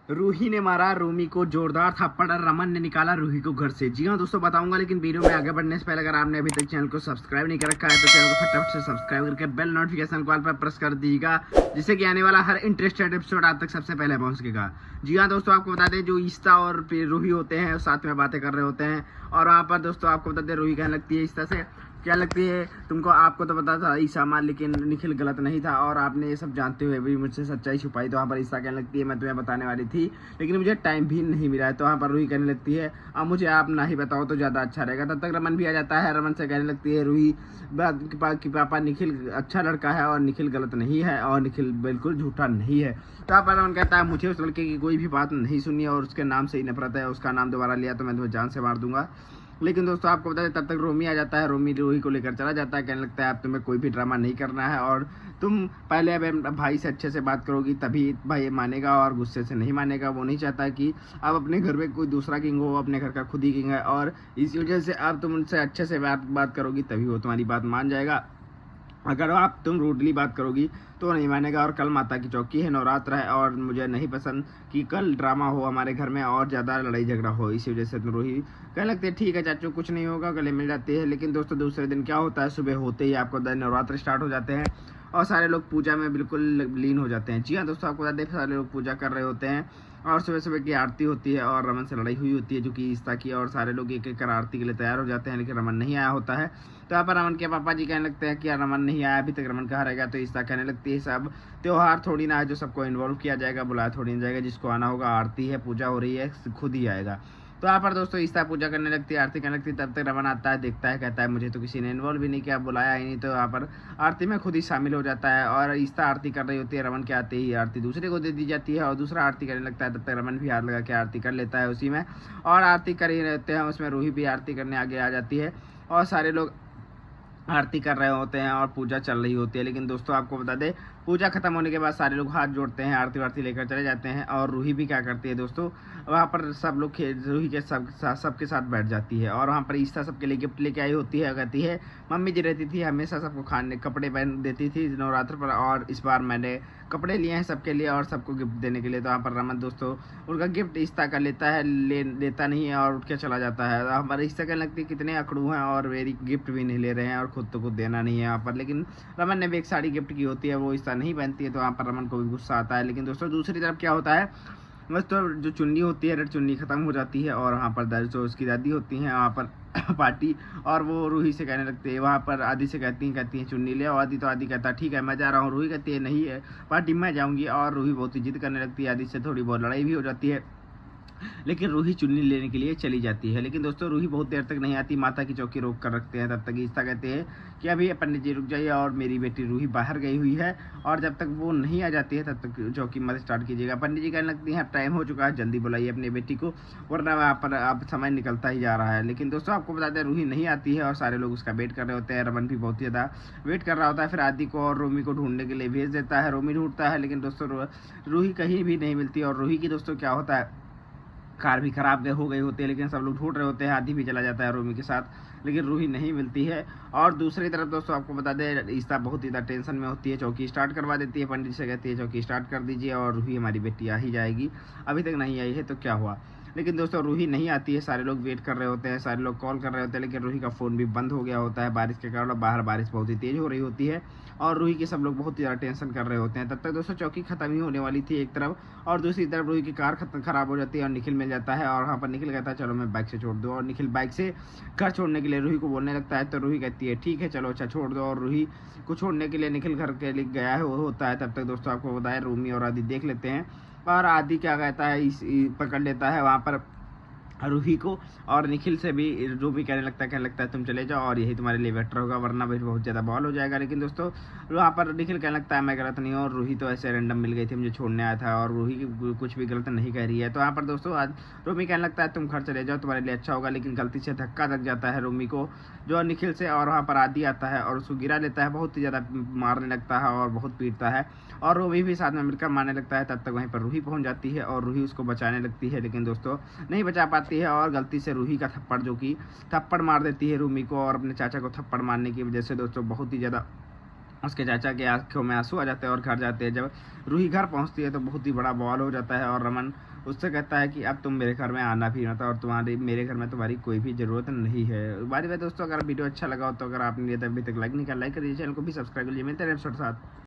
रूही ने मारा रूमी को जोरदार थप्पड़ और रमन ने निकाला रूही को घर से। जी हाँ दोस्तों, बताऊंगा, लेकिन वीडियो में आगे बढ़ने से पहले अगर आपने अभी तक चैनल को सब्सक्राइब नहीं कर रखा है तो चैनल को फटाफट से सब्सक्राइब करके बेल नोटिफिकेशन कॉल पर प्रेस कर दीजिएगा, जिससे कि आने वाला हर इंटरेस्टेड एपिसोड आप तक सबसे पहले पहुंच सकेगा। जी हाँ दोस्तों, आपको बता दें जो ईस्ता और रूही होते हैं साथ में बातें कर रहे होते हैं, और वहाँ पर दोस्तों आपको बता दें रूही कहने लगती है ईस्ता से, क्या लगती है तुमको, आपको तो पता था ईसा मान, लेकिन निखिल गलत नहीं था और आपने ये सब जानते हुए भी मुझसे सच्चाई छुपाई। तो वहाँ पर ईसा कहने लगती है मैं तुम्हें बताने वाली थी लेकिन मुझे टाइम भी नहीं मिला है। तो वहाँ पर रूही कहने लगती है अब मुझे आप ना ही बताओ तो ज़्यादा अच्छा रहेगा। तब तक रमन भी आ जाता है। रमन से कहने लगती है रूही कि पापा निखिल अच्छा लड़का है और निखिल गलत नहीं है और निखिल बिल्कुल झूठा नहीं है। तो वहाँ पर रमन कहता है मुझे उस लड़के की कोई भी बात नहीं सुनी है और उसके नाम से ही नफरत है, उसका नाम दोबारा लिया तो मैं तुम्हें जान से मार दूंगा। लेकिन दोस्तों आपको बता दें तब तक रोमी आ जाता है। रोमी रूही को लेकर चला जाता है, कहने लगता है अब तुम्हें कोई भी ड्रामा नहीं करना है और तुम पहले अब भाई से अच्छे से बात करोगी तभी भाई मानेगा और गुस्से से नहीं मानेगा। वो नहीं चाहता कि अब अपने घर में कोई दूसरा किंग हो, अपने घर का खुद ही किंग है और इसी वजह से अब तुम उनसे अच्छे से बात करोगी तभी वो तुम्हारी बात मान जाएगा। अगर आप तुम रूडली बात करोगी तो नहीं मानेगा। और कल माता की चौकी है, नवरात्र है और मुझे नहीं पसंद कि कल ड्रामा हो हमारे घर में और ज़्यादा लड़ाई झगड़ा हो, इसी वजह से रूही कहने लगती है ठीक है चाचू कुछ नहीं होगा, गले मिल जाती है। लेकिन दोस्तों दूसरे दिन क्या होता है, सुबह होते ही आपको नवरात्र स्टार्ट हो जाते हैं और सारे लोग पूजा में बिल्कुल लीन हो जाते हैं। जी हाँ दोस्तों, आपको बता दें सारे लोग पूजा कर रहे होते हैं और सुबह सुबह की आरती होती है और रमन से लड़ाई हुई होती है जो कि ईस्ता की, और सारे लोग एक एक कर आरती के लिए तैयार हो जाते हैं लेकिन रमन नहीं आया होता है। तो यहाँ पर रमन के पापा जी कहने लगते हैं कि यार रमन नहीं आया अभी तक, रमन कहाँ रहेगा। तो ईस्ता कहने लगती है सब त्योहार थोड़ी ना है जो सबको इन्वॉल्व किया जाएगा, बुलाया थोड़ी ना जाएगा, जिसको आना होगा, आरती है पूजा हो रही है खुद ही आएगा। तो यहाँ पर दोस्तों ईस्ता पूजा करने लगती है, आरती करने लगती है। तब तक रमन आता है, देखता है, कहता है मुझे तो किसी ने इन्वॉल्व भी नहीं किया, बुलाया ही नहीं। तो यहाँ पर आरती में खुद ही शामिल हो जाता है और ईस्ता आरती कर रही होती है, रमन के आते ही आरती दूसरे को दे दी जाती है और दूसरा आरती करने लगता है। तब तक रमन भी हाथ लगा के आरती कर लेता है उसी में, और आरती कर ही रहते हैं उसमें रूही भी आरती करने आगे आ जाती है और सारे लोग आरती कर रहे होते हैं और पूजा चल रही होती है। लेकिन दोस्तों आपको बता दें पूजा खत्म होने के बाद सारे लोग हाथ जोड़ते हैं, आरती वारती लेकर चले जाते हैं और रूही भी क्या करती है दोस्तों, वहाँ पर सब लोग रूही के सबके साथ बैठ जाती है और वहाँ पर ईस्ता सबके लिए गिफ्ट लेके आई होती है। कहती है मम्मी जी रहती थी हमेशा सबको खाने कपड़े पहन देती थी नवरात्र पर, और इस बार मैंने कपड़े लिए हैं सबके लिए और सबको गिफ्ट देने के लिए। तो वहाँ पर रमन दोस्तों उनका गिफ्ट ईस्ता का लेता है, लेता नहीं है और उठ के चला जाता है। हमारे ईस्ता कहने लगती है कितने अकड़ू हैं और मेरी गिफ्ट भी नहीं ले रहे हैं और खुद तो कुछ देना नहीं है यहाँ पर। लेकिन रमन ने भी एक साड़ी गिफ्ट की होती है, वो ईस्ता नहीं पहनती है, तो वहाँ पर रमन को भी गुस्सा आता है। लेकिन दोस्तों दूसरी तरफ क्या होता है, बस तो जो चुन्नी होती है रेड चुन्नी खत्म हो जाती है और वहाँ पर जो उसकी दादी होती हैं वहाँ पर पार्टी, और वो रूही से कहने लगते हैं, वहाँ पर आदि से कहती हैं चुन्नी ले आओ आदि। तो आदि कहता है ठीक है मैं जा रहा हूँ। रूही कहती है नहीं है पार्टी मैं जाऊँगी, और रूही बहुत ही जिद करने लगती है, आदि से थोड़ी बहुत लड़ाई भी हो जाती है लेकिन रूही चुन्नी लेने के लिए चली जाती है। लेकिन दोस्तों रूही बहुत देर तक नहीं आती, माता की चौकी रोक कर रखते हैं। तब तक ईस्ता कहते हैं कि अभी पंडित जी रुक जाइए और मेरी बेटी रूही बाहर गई हुई है और जब तक वो नहीं आ जाती है तब तक चौकी मत स्टार्ट कीजिएगा। पंडित जी कहने लगती हैं टाइम हो चुका है, जल्दी बुलाइए अपनी बेटी को वरना वहाँ पर अब समय निकलता ही जा रहा है। लेकिन दोस्तों आपको बता दें रूही नहीं आती है और सारे लोग उसका वेट कर रहे होते हैं। रमन भी बहुत ज़्यादा वेट कर रहा होता है, फिर आदि को और रोमी को ढूंढने के लिए भेज देता है। रोमी ढूंढता है लेकिन दोस्तों रूही कहीं भी नहीं मिलती और रूही की दोस्तों क्या होता है कार भी खराब हो गई होती है, लेकिन सब लोग ढूंढ रहे होते हैं। आदि भी चला जाता है रूमी के साथ लेकिन रूही नहीं मिलती है। और दूसरी तरफ दोस्तों आपको बता दें ईस्ता बहुत ही ज़्यादा टेंशन में होती है, चौकी स्टार्ट करवा देती है, पंडित से कहती है चौकी स्टार्ट कर दीजिए और रूही हमारी बेटी आ ही जाएगी, अभी तक नहीं आई है तो क्या हुआ। लेकिन दोस्तों रूही नहीं आती है, सारे लोग वेट कर रहे होते हैं, सारे लोग कॉल कर रहे होते हैं, लेकिन रूही का फ़ोन भी बंद हो गया होता है बारिश के कारण, बाहर बारिश बहुत ही तेज़ हो रही होती है और रूही के सब लोग बहुत ही ज़्यादा टेंशन कर रहे होते हैं। तब तक दोस्तों चौकी खत्म ही होने वाली थी एक तरफ, और दूसरी तरफ रूही की कार खराब हो जाती है और निखिल मिल जाता है और वहाँ पर निखिल कहता है चलो मैं बाइक से छोड़ दूँ, और निखिल बाइक से घर छोड़ने के लिए रूही को बोलने लगता है। तो रूही कहती है ठीक है चलो अच्छा छोड़ दो, और रूही को छोड़ने के लिए निखिल घर के लिए गया होता है। तब तक दोस्तों आपको बताया रूमी और आदि देख लेते हैं और आदि क्या कहता है पकड़ लेता है वहाँ पर रूही को, और निखिल से भी जो भी कहने लगता है तुम चले जाओ और यही तुम्हारे लिए बेटर होगा वरना भी बहुत ज़्यादा बॉल हो जाएगा। लेकिन दोस्तों वहाँ पर निखिल कहने लगता है मैं गलत नहीं हूँ और रूही तो ऐसे रैंडम मिल गई थी मुझे छोड़ने आया था और रूही कुछ भी गलत नहीं कह रही है। तो वहाँ पर दोस्तों आज रूमी कहने लगता है तुम घर चले जाओ तुम्हारे लिए अच्छा होगा, लेकिन गलती से धक्का लग जाता है रूमी को जो निखिल से, और वहाँ पर आदि आता है और उसको गिरा लेता है, बहुत ही ज़्यादा मारने लगता है और बहुत पीटता है और रूमी भी साथ में मिलकर मारने लगता है। तब तक वहीं पर रूही पहुँच जाती है और रूही उसको बचाने लगती है, लेकिन दोस्तों नहीं बचा पाती है और गलती से रूही का थप्पड़ जो कि थप्पड़ मार देती है रूमी को, और अपने चाचा को थप्पड़ मारने की वजह से दोस्तों बहुत ही ज़्यादा उसके चाचा के आंखों में आंसू आ जाते हैं और घर जाते हैं। जब रूही घर पहुंचती है तो बहुत ही बड़ा बवाल हो जाता है और रमन उससे कहता है कि अब तुम मेरे घर में आना भी मत और तुम्हारी मेरे घर में तुम्हारी कोई भी ज़रूरत नहीं है। बारी बात दोस्तों, अगर वीडियो अच्छा लगा हो तो अगर आपने अभी तक लाइक नहीं किया, लाइक कर दीजिए, चैनल को भी सब्सक्राइब कर लीजिए। मिलते हैं नेक्स्ट साथ।